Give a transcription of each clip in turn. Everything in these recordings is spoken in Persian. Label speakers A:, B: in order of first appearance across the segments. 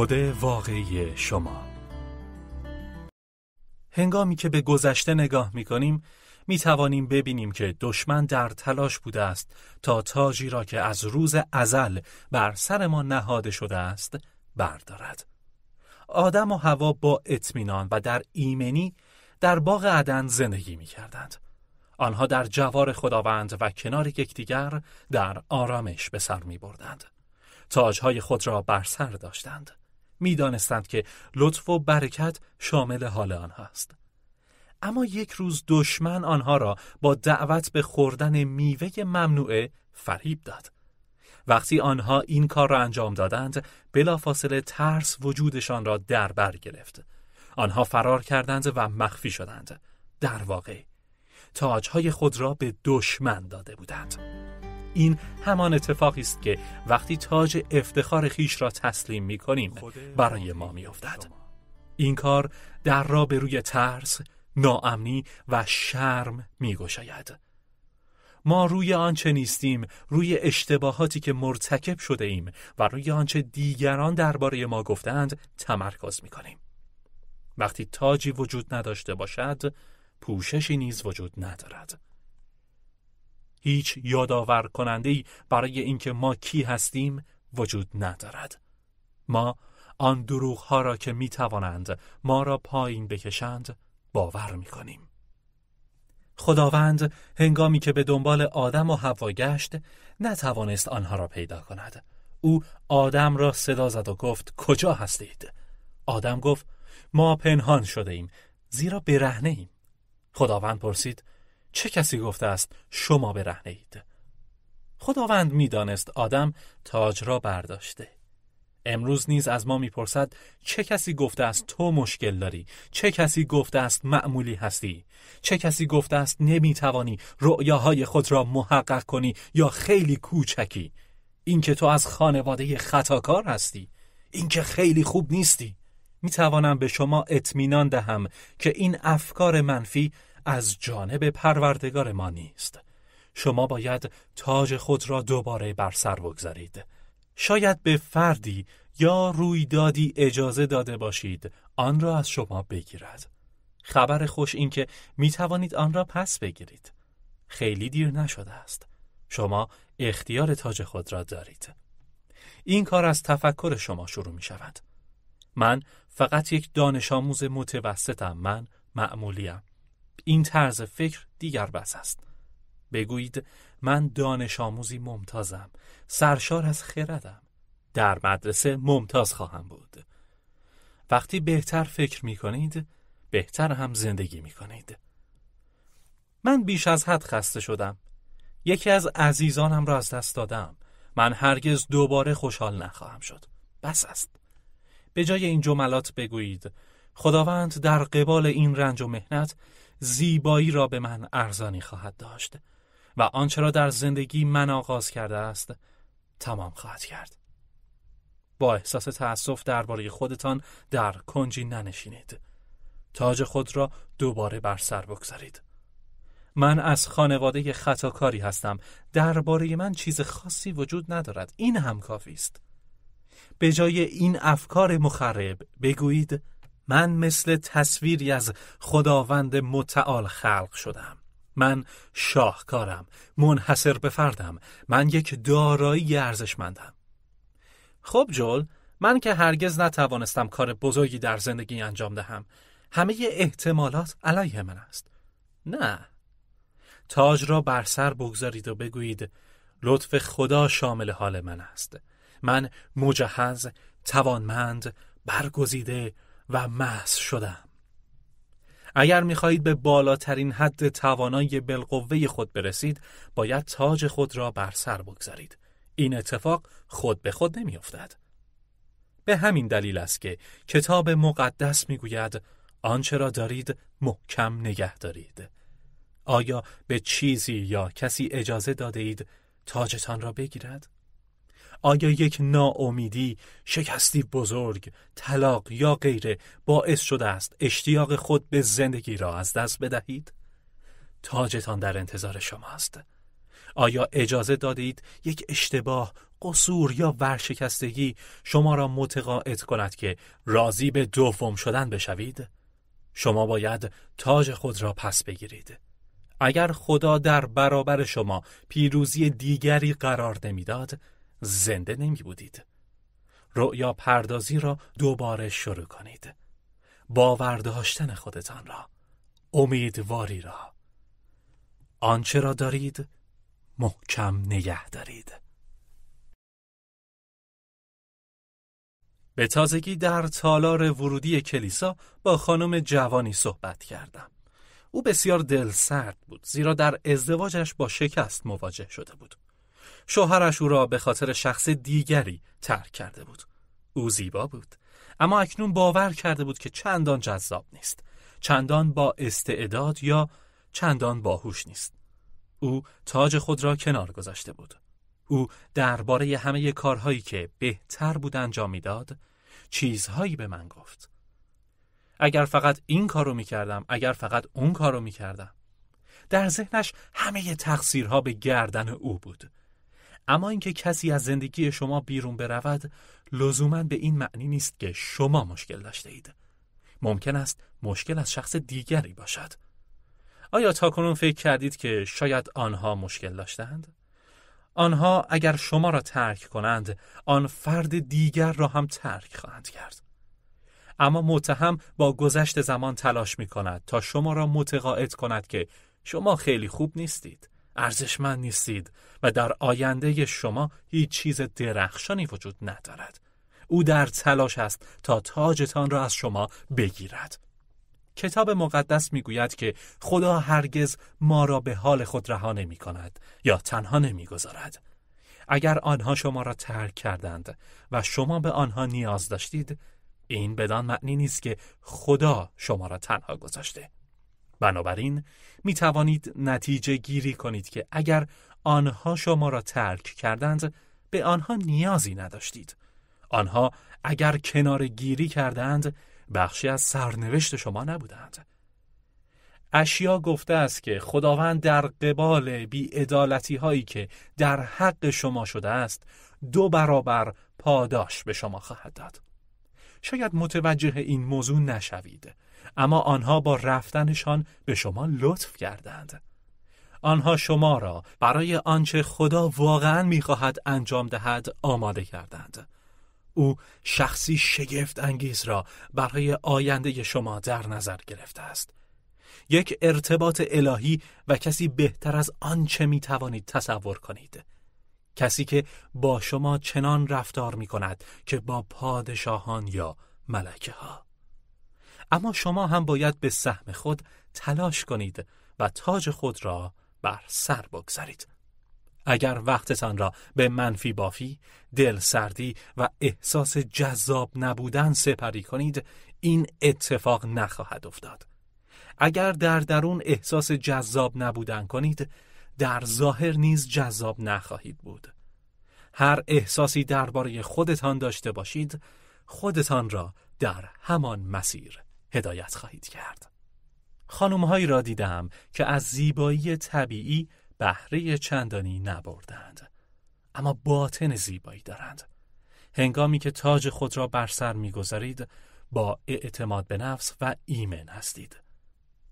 A: خود واقعی شما. هنگامی که به گذشته نگاه می‌کنیم، می‌توانیم ببینیم که دشمن در تلاش بوده است تا تاجی را که از روز ازل بر سر ما نهاده شده است بردارد. آدم و حوا با اطمینان و در ایمنی در باغ عدن زندگی می‌کردند. آنها در جوار خداوند و کنار یکدیگر در آرامش به سر می‌بردند. تاج‌های خود را بر سر داشتند. می‌دانستند که لطف و برکت شامل حال آنهاست. اما یک روز دشمن آنها را با دعوت به خوردن میوه ممنوعه فریب داد. وقتی آنها این کار را انجام دادند، بلافاصله ترس وجودشان را در بر گرفت. آنها فرار کردند و مخفی شدند. در واقع تاج‌های خود را به دشمن داده بودند. این همان اتفاقی است که وقتی تاج افتخار خیش را تسلیم می‌کنیم برای ما می‌افتد. این کار در را به روی ترس، ناامنی و شرم می‌گشاید. ما روی آنچه نیستیم، روی اشتباهاتی که مرتکب شده ایم و روی آنچه دیگران درباره ما گفتند تمرکز می‌کنیم. وقتی تاجی وجود نداشته باشد، پوششی نیز وجود ندارد. هیچ یادآور کننده‌ای برای اینکه ما کی هستیم وجود ندارد. ما آن دروغ‌ها را که می‌توانند ما را پایین بکشند باور می‌کنیم. خداوند هنگامی که به دنبال آدم و حوا گشت نتوانست آنها را پیدا کند. او آدم را صدا زد و گفت کجا هستید؟ آدم گفت ما پنهان شده ایم زیرا برهنه ایم. خداوند پرسید چه کسی گفته است شما برهنه اید؟ خداوند می‌دانست آدم تاج را برداشته. امروز نیز از ما می‌پرسد چه کسی گفته است تو مشکل داری؟ چه کسی گفته است معمولی هستی؟ چه کسی گفته است نمی‌توانی رؤیاهای خود را محقق کنی یا خیلی کوچکی؟ اینکه تو از خانواده خطاکار هستی؟ اینکه خیلی خوب نیستی؟ می‌توانم به شما اطمینان دهم که این افکار منفی از جانب پروردگار ما نیست. شما باید تاج خود را دوباره بر سر بگذارید. شاید به فردی یا رویدادی اجازه داده باشید آن را از شما بگیرد. خبر خوش این که می توانید آن را پس بگیرید. خیلی دیر نشده است. شما اختیار تاج خود را دارید. این کار از تفکر شما شروع می شود. من فقط یک دانش آموز متوسطم. من معمولیم. این طرز فکر دیگر بس است. بگویید من دانش آموزی ممتازم، سرشار از خردم، در مدرسه ممتاز خواهم بود. وقتی بهتر فکر می کنید، بهتر هم زندگی می کنید. من بیش از حد خسته شدم. یکی از عزیزانم را از دست دادم. من هرگز دوباره خوشحال نخواهم شد. بس است. به جای این جملات بگویید خداوند در قبال این رنج و محنت زیبایی را به من ارزانی خواهد داشت و آنچه را در زندگی من آغاز کرده است تمام خواهد کرد. با احساس تأسف درباره خودتان در کنجی ننشینید. تاج خود را دوباره بر سر بگذارید. من از خانواده خطاکاری هستم. درباره من چیز خاصی وجود ندارد. این هم کافی است. به جای این افکار مخرب بگویید من مثل تصویری از خداوند متعال خلق شدم. من شاهکارم، منحصر به فردم. من یک دارایی ارزشمندم. خب جول، من که هرگز نتوانستم کار بزرگی در زندگی انجام دهم. همه احتمالات علیه من است. نه. تاج را بر سر بگذارید و بگویید لطف خدا شامل حال من است. من مجهز، توانمند، برگزیده و محض شدم. اگر می‌خواهید به بالاترین حد توانایی بالقوه خود برسید، باید تاج خود را بر سر بگذارید. این اتفاق خود به خود نمی‌افتد. به همین دلیل است که کتاب مقدس می‌گوید آنچه را دارید محکم نگه دارید. آیا به چیزی یا کسی اجازه داده اید تاجتان را بگیرد؟ آیا یک ناامیدی، شکستی بزرگ، طلاق یا غیره باعث شده است اشتیاق خود به زندگی را از دست بدهید؟ تاجتان در انتظار شماست. آیا اجازه دادید یک اشتباه قصور یا ورشکستگی شما را متقاعد کند که راضی به دوم شدن بشوید، شما باید تاج خود را پس بگیرید. اگر خدا در برابر شما پیروزی دیگری قرار نمیداد، زنده نمی بودید. رؤیا پردازی را دوباره شروع کنید. باور داشتن خودتان را، امیدواری را، آنچه را دارید محکم نگه دارید. به تازگی در تالار ورودی کلیسا با خانم جوانی صحبت کردم. او بسیار دلسرد بود، زیرا در ازدواجش با شکست مواجه شده بود. شوهرش او را به خاطر شخص دیگری ترک کرده بود. او زیبا بود، اما اکنون باور کرده بود که چندان جذاب نیست، چندان با استعداد یا چندان باهوش نیست. او تاج خود را کنار گذاشته بود. او درباره همه کارهایی که بهتر بود انجام میداد، چیزهایی به من گفت. اگر فقط این کارو میکردم، اگر فقط اون کارو میکردم. در ذهنش همه تقصیرها به گردن او بود. اما اینکه کسی از زندگی شما بیرون برود، لزوماً به این معنی نیست که شما مشکل داشته اید. ممکن است مشکل از شخص دیگری باشد. آیا تاکنون فکر کردید که شاید آنها مشکل داشتند؟ آنها اگر شما را ترک کنند، آن فرد دیگر را هم ترک خواهند کرد. اما متهم با گذشت زمان تلاش می کند تا شما را متقاعد کند که شما خیلی خوب نیستید، ارزشمند نیستید و در آینده شما هیچ چیز درخشانی وجود ندارد. او در تلاش است تا تاجتان را از شما بگیرد. کتاب مقدس میگوید که خدا هرگز ما را به حال خود رها نمی کند یا تنها نمی گذارد. اگر آنها شما را ترک کردند و شما به آنها نیاز داشتید، این بدان معنی نیست که خدا شما را تنها گذاشته. بنابراین می توانید نتیجه گیری کنید که اگر آنها شما را ترک کردند، به آنها نیازی نداشتید. آنها اگر کنار گیری کردند، بخشی از سرنوشت شما نبودند. اشیا گفته است که خداوند در قبال بی‌عدالتی هایی که در حق شما شده است 2 برابر پاداش به شما خواهد داد. شاید متوجه این موضوع نشوید، اما آنها با رفتنشان به شما لطف کردند. آنها شما را برای آنچه خدا واقعاً می‌خواهد انجام دهد آماده کردند. او شخصی شگفت انگیز را برای آینده شما در نظر گرفته است. یک ارتباط الهی و کسی بهتر از آنچه می توانید تصور کنید. کسی که با شما چنان رفتار می کند که با پادشاهان یا ملکه ها. اما شما هم باید به سهم خود تلاش کنید و تاج خود را بر سر بگذارید. اگر وقتتان را به منفی بافی، دل سردی و احساس جذاب نبودن سپری کنید، این اتفاق نخواهد افتاد. اگر در درون احساس جذاب نبودن کنید، در ظاهر نیز جذاب نخواهید بود. هر احساسی درباره خودتان داشته باشید، خودتان را در همان مسیر هدایت خواهید کرد. خانم‌هایی را دیدم که از زیبایی طبیعی بهره چندانی نبردند، اما باطن زیبایی دارند. هنگامی که تاج خود را بر سر می‌گذارید، با اعتماد به نفس و ایمن هستید.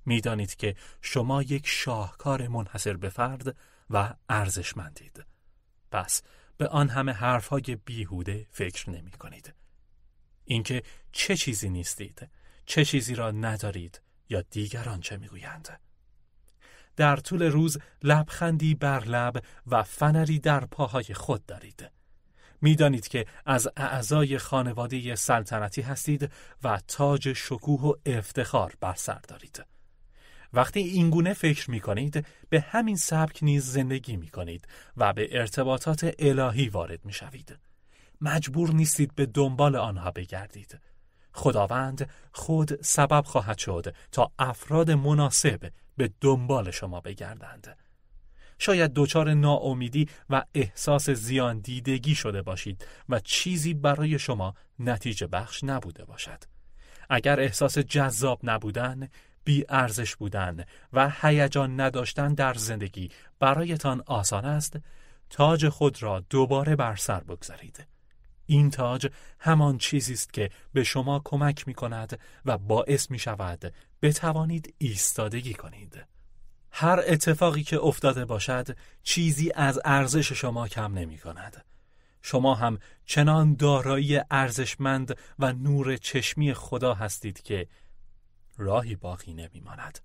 A: می‌دانید که شما یک شاهکار منحصر به فرد و ارزشمندید. پس به آن همه حرف‌های بیهوده فکر نمی‌کنید. اینکه چه چیزی نیستید، چه چیزی را ندارید یا دیگران چه می‌گویند. در طول روز لبخندی بر لب و فنری در پاهای خود دارید. می‌دانید که از اعضای خانواده سلطنتی هستید و تاج شکوه و افتخار بر سر دارید. وقتی اینگونه فکر می‌کنید، به همین سبک نیز زندگی می‌کنید و به ارتباطات الهی وارد می‌شوید. مجبور نیستید به دنبال آنها بگردید. خداوند خود سبب خواهد شد تا افراد مناسب به دنبال شما بگردند. شاید دچار ناامیدی و احساس زیان دیدگی شده باشید و چیزی برای شما نتیجه بخش نبوده باشد. اگر احساس جذاب نبودن، بی ارزش بودن و هیجان نداشتن در زندگی برایتان آسان است، تاج خود را دوباره بر سر بگذارید. این تاج همان چیزی است که به شما کمک می کند و باعث می شود بتوانید ایستادگی کنید. هر اتفاقی که افتاده باشد چیزی از ارزش شما کم نمی کند. شما هم چنان دارایی ارزشمند و نور چشمی خدا هستید که راهی باقی نمی ماند.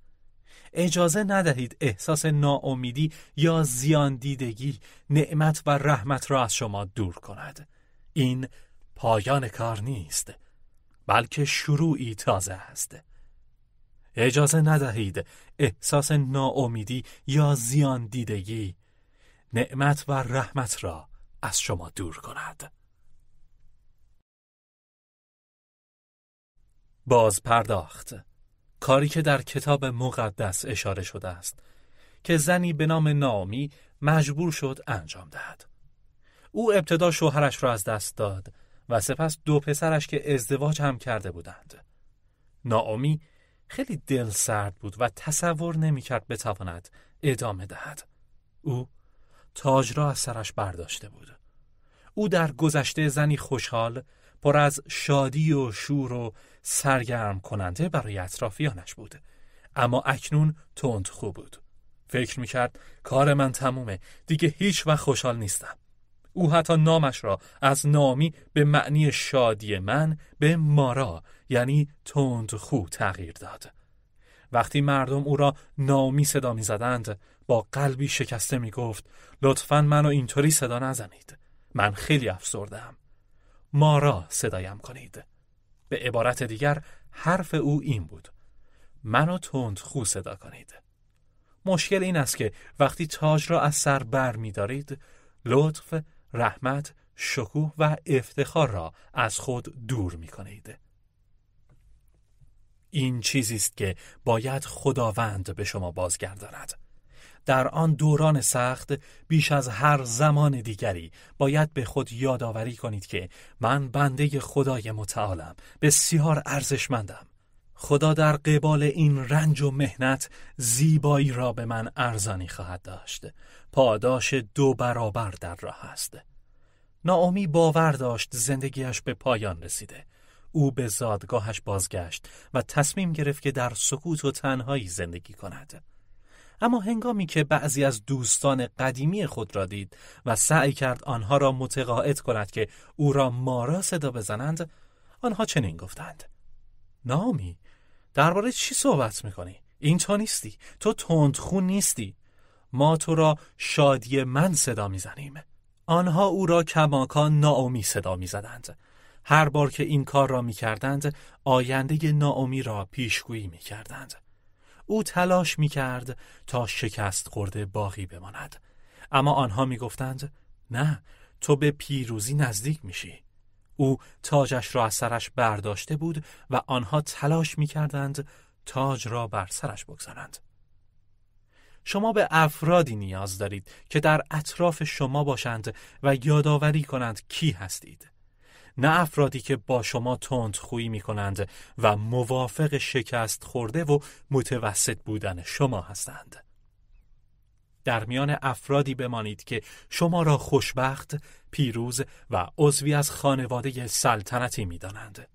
A: اجازه ندهید احساس ناامیدی یا زیان دیدگی نعمت و رحمت را از شما دور کند. این پایان کار نیست، بلکه شروعی تازه است. اجازه ندهید احساس ناامیدی یا زیان دیدگی نعمت و رحمت را از شما دور کند. باز پرداخت، کاری که در کتاب مقدس اشاره شده است که زنی به نام نامی مجبور شد انجام دهد. او ابتدا شوهرش را از دست داد و سپس 2 پسرش که ازدواج هم کرده بودند. نامی خیلی دل سرد بود و تصور نمی‌کرد بتواند ادامه دهد. او تاج را از سرش برداشته بود. او در گذشته زنی خوشحال، پر از شادی و شور و سرگرم کننده برای اطرافیانش بود. اما اکنون تندخو بود. فکر می‌کرد کار من تمومه، دیگه هیچ وقت خوشحال نیستم. او حتی نامش را از نامی به معنی شادی من به مارا یعنی تندخو تغییر داد. وقتی مردم او را نامی صدا می‌زدند با قلبی شکسته می‌گفت لطفاً منو اینطوری صدا نزنید، من خیلی افسرده‌ام، مارا صدایم کنید. به عبارت دیگر حرف او این بود: منو تندخو صدا کنید. مشکل این است که وقتی تاج را از سر بر می‌دارید لطف، رحمت، شکوه و افتخار را از خود دور می‌کنید. این چیزی است که باید خداوند به شما بازگرداند. در آن دوران سخت بیش از هر زمان دیگری باید به خود یادآوری کنید که من بنده خدای متعالم، بسیار ارزشمندم. خدا در قبال این رنج و محنت زیبایی را به من ارزانی خواهد داشت. پاداش 2 برابر در راه است. نامی باور داشت زندگیش به پایان رسیده. او به زادگاهش بازگشت و تصمیم گرفت که در سکوت و تنهایی زندگی کند. اما هنگامی که بعضی از دوستان قدیمی خود را دید و سعی کرد آنها را متقاعد کند که او را مارا صدا بزنند، آنها چنین گفتند: نامی، درباره چی صحبت میکنی؟ این تو نیستی، تو تندخو نیستی، ما تو را شادی من صدا میزنیم. آنها او را کماکان نامی صدا میزدند. هر بار که این کار را میکردند آینده نامی را پیشگویی میکردند. او تلاش میکرد تا شکست خورده باقی بماند، اما آنها میگفتند نه، تو به پیروزی نزدیک میشی. او تاجش را از سرش برداشته بود و آنها تلاش میکردند تاج را بر سرش بگذارند. شما به افرادی نیاز دارید که در اطراف شما باشند و یادآوری کنند کی هستید. نه افرادی که با شما تندخویی می‌کنند و موافق شکست خورده و متوسط بودن شما هستند. در میان افرادی بمانید که شما را خوشبخت، پیروز و عضوی از خانواده سلطنتی می‌دانند.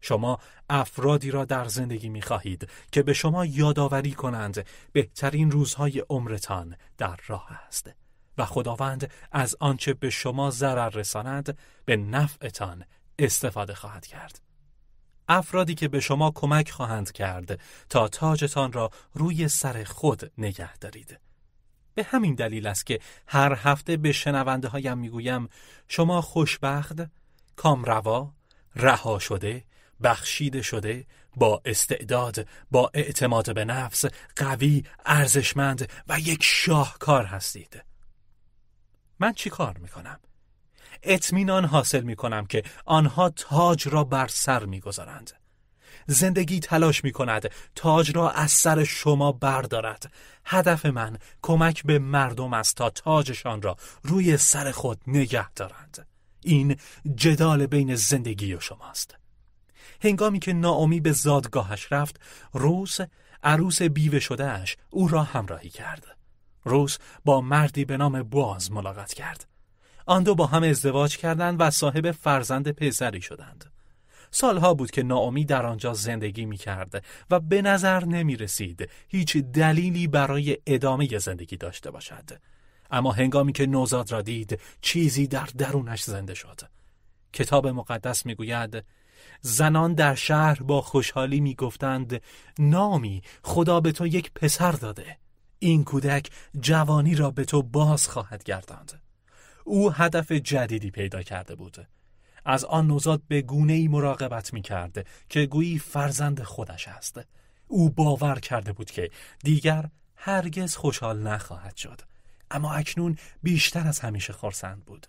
A: شما افرادی را در زندگی می‌خواهید که به شما یادآوری کنند بهترین روزهای عمرتان در راه است و خداوند از آنچه به شما ضرر رساند به نفعتان استفاده خواهد کرد. افرادی که به شما کمک خواهند کرد تا تاجتان را روی سر خود نگه دارید. به همین دلیل است که هر هفته به شنونده هایم میگویم شما خوشبخت، کامروا، رها شده، بخشیده شده، با استعداد، با اعتماد به نفس، قوی، ارزشمند و یک شاهکار هستید. من چی کار میکنم؟ اطمینان حاصل میکنم که آنها تاج را بر سر میگذارند. زندگی تلاش میکند تاج را از سر شما بردارد. هدف من کمک به مردم است تا تاجشان را روی سر خود نگه دارند. این جدال بین زندگی و شماست. هنگامی که نامی به زادگاهش رفت، روز عروس بیوه شدهش او را همراهی کرد. روس با مردی به نام بوآز ملاقات کرد. آن دو با هم ازدواج کردند و صاحب فرزند پسری شدند. سالها بود که نائومی در آنجا زندگی می کرد و به نظر نمی رسید هیچ دلیلی برای ادامه زندگی داشته باشد. اما هنگامی که نوزاد را دید، چیزی در درونش زنده شد. کتاب مقدس می گوید زنان در شهر با خوشحالی می گفتند نائومی، خدا به تو یک پسر داده. این کودک جوانی را به تو باز خواهد گرداند. او هدف جدیدی پیدا کرده بود. از آن نوزاد به گونه‌ای مراقبت می‌کرد که گویی فرزند خودش است. او باور کرده بود که دیگر هرگز خوشحال نخواهد شد، اما اکنون بیشتر از همیشه خرسند بود.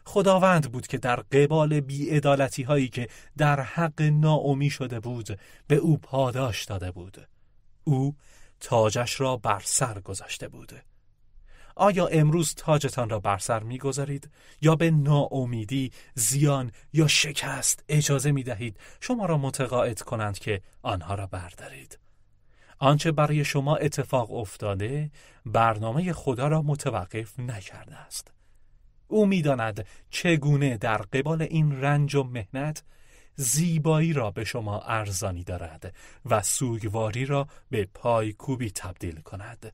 A: خداوند بود که در قبال بی‌عدالتی‌هایی که در حق نائومی شده بود به او پاداش داده بود. او تاجش را بر سر گذاشته بود. آیا امروز تاجتان را بر سر می‌گذارید یا به ناامیدی، زیان یا شکست اجازه می‌دهید شما را متقاعد کنند که آنها را بردارید؟ آنچه برای شما اتفاق افتاده برنامه خدا را متوقف نکرده است. او می‌داند چگونه در قبال این رنج و محنت زیبایی را به شما ارزانی دارد و سوگواری را به پایکوبی تبدیل کند.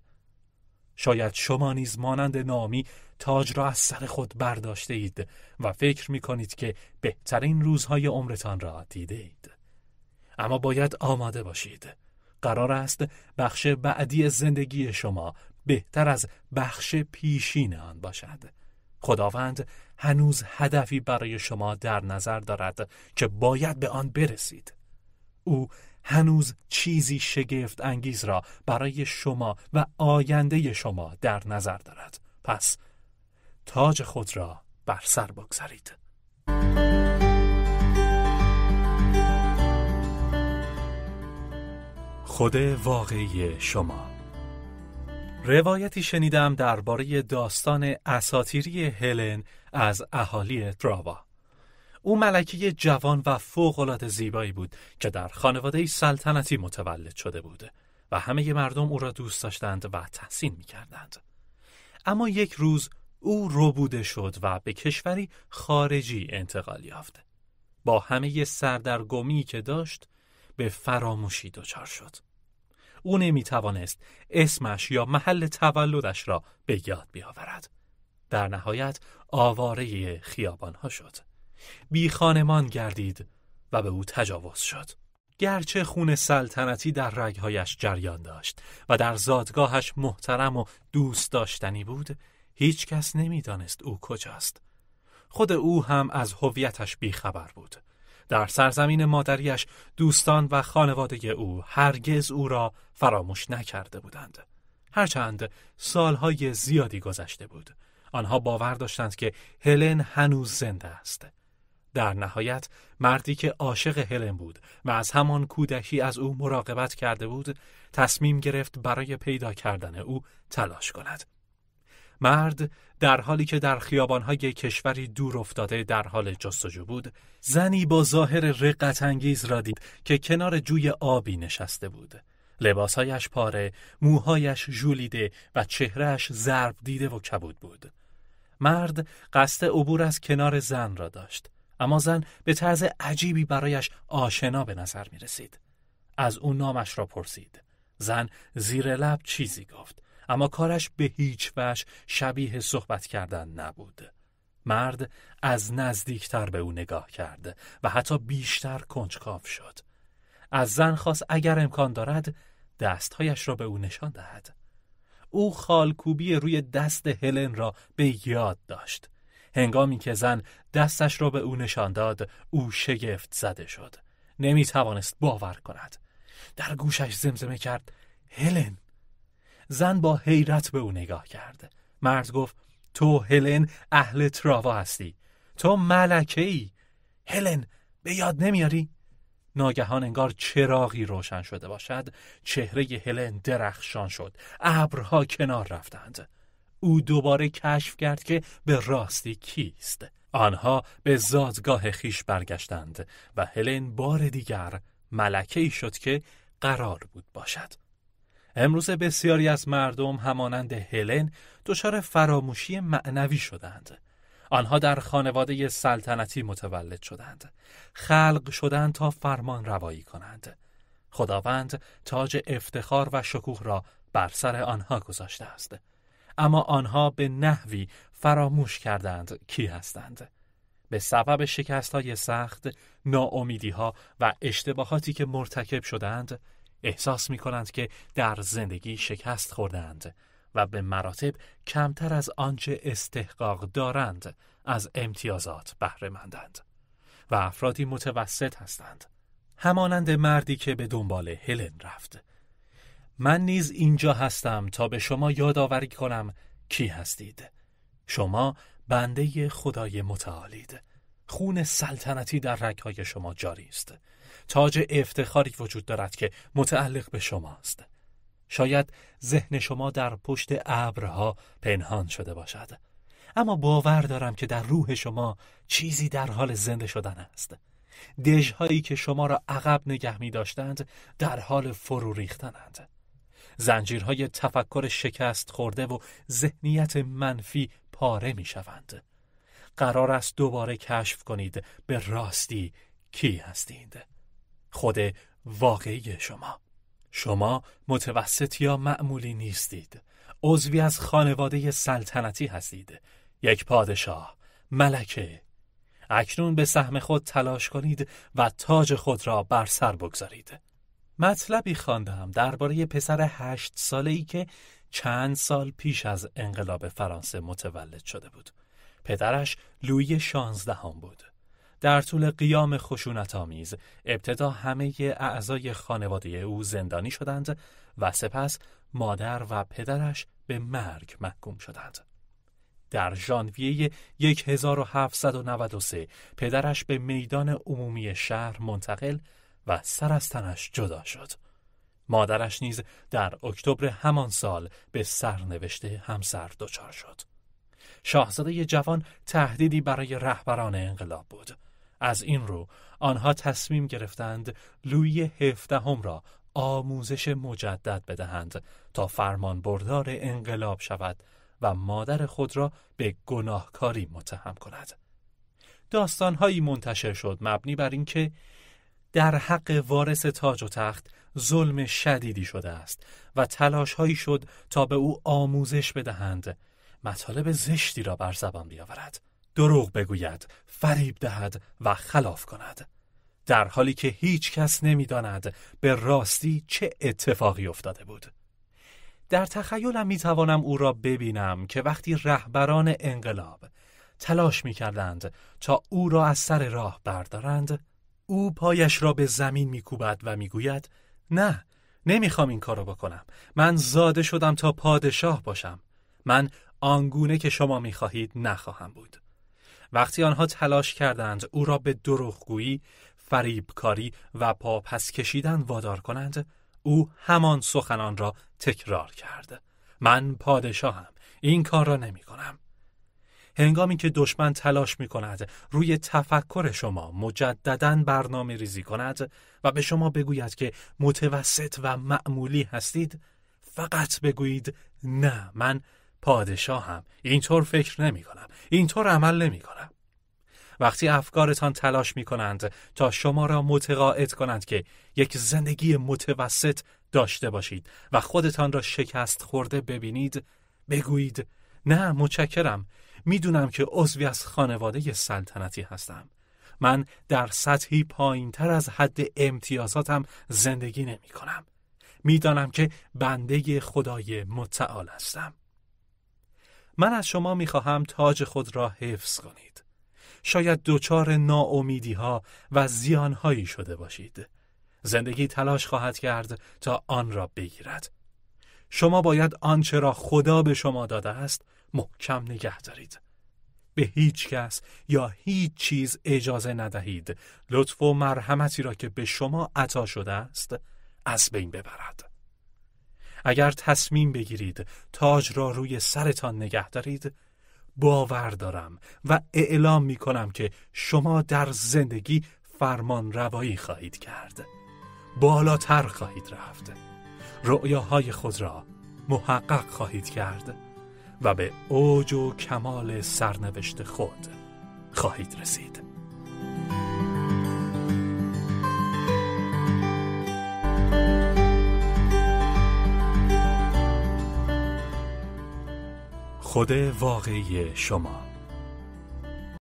A: شاید شما نیز مانند نائومی تاج را از سر خود برداشته اید و فکر می کنید که بهترین روزهای عمرتان را دیده اید. اما باید آماده باشید. قرار است بخش بعدی زندگی شما بهتر از بخش پیشین آن باشد. خداوند هنوز هدفی برای شما در نظر دارد که باید به آن برسید. او هنوز چیزی شگفت انگیز را برای شما و آینده شما در نظر دارد. پس تاج خود را بر سر بگذارید. خود واقعی شما. روایتی شنیدم درباره داستان اساطیری هلن از اهالی تراوا. او ملکه جوان و فوق‌العاده زیبایی بود که در خانواده سلطنتی متولد شده بود و همه مردم او را دوست داشتند و تحسین می‌کردند. اما یک روز او ربوده شد و به کشوری خارجی انتقال یافت. با همه سردرگمی که داشت به فراموشی دچار شد. او نمی‌توانست اسمش یا محل تولدش را به یاد بیاورد. در نهایت آواره خیابان‌ها شد. بی خانمان گردید و به او تجاوز شد. گرچه خون سلطنتی در رگهایش جریان داشت و در زادگاهش محترم و دوست داشتنی بود، هیچ کس نمی‌دانست او کجاست. خود او هم از هویتش بیخبر بود. در سرزمین مادریش دوستان و خانواده او هرگز او را فراموش نکرده بودند. هرچند سالهای زیادی گذشته بود، آنها باور داشتند که هلن هنوز زنده است. در نهایت مردی که عاشق هلن بود و از همان کودکی از او مراقبت کرده بود، تصمیم گرفت برای پیدا کردن او تلاش کند. مرد در حالی که در خیابان‌های کشوری دور افتاده در حال جستجو بود، زنی با ظاهر رقت انگیز را دید که کنار جوی آبی نشسته بود. لباسهایش پاره، موهایش ژولیده و چهرهش ضرب دیده و کبود بود. مرد قصد عبور از کنار زن را داشت، اما زن به طرز عجیبی برایش آشنا به نظر می رسید. از او نامش را پرسید. زن زیر لب چیزی گفت، اما کارش به هیچ وجه شبیه صحبت کردن نبود. مرد از نزدیکتر به او نگاه کرد و حتی بیشتر کنجکاو شد. از زن خواست اگر امکان دارد دستهایش را به او نشان دهد. او خالکوبی روی دست هلن را به یاد داشت. هنگامی که زن دستش را به او نشان داد، او شگفت زده شد. نمی توانست باور کند. در گوشش زمزمه کرد: هلن. زن با حیرت به او نگاه کرد. مرد گفت: تو هلن اهل تراوا هستی. تو ملکه‌ای. هلن به یاد نمیاری؟ ناگهان انگار چراغی روشن شده باشد، چهره هلن درخشان شد. ابرها کنار رفتند. او دوباره کشف کرد که به راستی کیست. آنها به زادگاه خیش برگشتند و هلن بار دیگر ملکه‌ای شد که قرار بود باشد. امروز بسیاری از مردم همانند هلن دچار فراموشی معنوی شدند. آنها در خانواده سلطنتی متولد شدند. خلق شدند تا فرمان روایی کنند. خداوند تاج افتخار و شکوه را بر سر آنها گذاشته است. اما آنها به نحوی فراموش کردند کی هستند. به سبب شکست‌های سخت، ناامیدی‌ها و اشتباهاتی که مرتکب شدند، احساس می‌کنند که در زندگی شکست خوردند و به مراتب کمتر از آنچه استحقاق دارند از امتیازات بهره مندند و افرادی متوسط هستند. همانند مردی که به دنبال هلن رفت. من نیز اینجا هستم تا به شما یادآوری کنم کی هستید. شما بنده خدای متعالید. خون سلطنتی در رگ‌های شما جاری است. تاج افتخاری وجود دارد که متعلق به شماست. شاید ذهن شما در پشت ابرها پنهان شده باشد، اما باور دارم که در روح شما چیزی در حال زنده شدن است. دژهایی که شما را عقب نگه می داشتند در حال فرو ریختنند. زنجیرهای تفکر شکست خورده و ذهنیت منفی پاره می شوند. قرار است دوباره کشف کنید به راستی کی هستید. خود واقعی شما. شما متوسط یا معمولی نیستید. عضوی از خانواده سلطنتی هستید. یک پادشاه، ملکه. اکنون به سهم خود تلاش کنید و تاج خود را بر سر بگذارید. مطلبی خواندم درباره پسر 8 ساله‌ای که چند سال پیش از انقلاب فرانسه متولد شده بود. پدرش لویی 16 بود. در طول قیام خشونت‌آمیز ابتدا همه اعضای خانواده او زندانی شدند و سپس مادر و پدرش به مرگ محکوم شدند. در ژانویه 1793 پدرش به میدان عمومی شهر منتقل و سر از تنش جدا شد. مادرش نیز در اکتبر همان سال به سرنوشت همسر دچار شد. شاهزاده جوان تهدیدی برای رهبران انقلاب بود. از این رو آنها تصمیم گرفتند لویی 17 را آموزش مجدد بدهند تا فرمان بردار انقلاب شود و مادر خود را به گناهکاری متهم کند. داستان‌هایی منتشر شد مبنی بر اینکه در حق وارث تاج و تخت ظلم شدیدی شده است و تلاش‌هایی شد تا به او آموزش بدهند، مطالب زشتی را بر زبان بیاورد، دروغ بگوید، فریب دهد و خلاف کند، در حالی که هیچ کس نمی‌داند به راستی چه اتفاقی افتاده بود. در تخیلم می‌توانم او را ببینم که وقتی رهبران انقلاب تلاش می‌کردند تا او را از سر راه بردارند، او پایش را به زمین می‌کوبد و می‌گوید نه، نمی‌خوام این کارو بکنم. من زاده شدم تا پادشاه باشم. من آنگونه که شما می‌خواهید نخواهم بود. وقتی آنها تلاش کردند او را به دروغگویی، فریبکاری و پاپس کشیدن وادار کنند، او همان سخنان را تکرار کرد. من پادشاهم، این کار را نمی کنم. هنگامی که دشمن تلاش می کند روی تفکر شما مجدداً برنامه ریزی کند و به شما بگوید که متوسط و معمولی هستید، فقط بگویید نه، من پادشاهم، اینطور فکر نمی کنم، اینطور عمل نمی کنم. وقتی افکارتان تلاش می کنند تا شما را متقاعد کنند که یک زندگی متوسط داشته باشید و خودتان را شکست خورده ببینید، بگویید نه متشکرم، میدونم که عضوی از خانواده سلطنتی هستم. من در سطحی پایین تر از حد امتیازاتم زندگی نمی کنم. میدانم که بنده خدای متعال هستم. من از شما میخواهم تاج خود را حفظ کنید. شاید دچار ناامیدی‌ها و زیان‌هایی شده باشید. زندگی تلاش خواهد کرد تا آن را بگیرد. شما باید آنچه را خدا به شما داده است محکم نگه دارید. به هیچ کس یا هیچ چیز اجازه ندهید لطف و مرحمتی را که به شما عطا شده است از بین ببرد. اگر تصمیم بگیرید تاج را روی سرتان نگه دارید، باور دارم و اعلام می کنم که شما در زندگی فرمان روایی خواهید کرد. بالاتر خواهید رفت. رؤیاهای خود را محقق خواهید کرد و به اوج و کمال سرنوشت خود خواهید رسید. خود واقعی شما.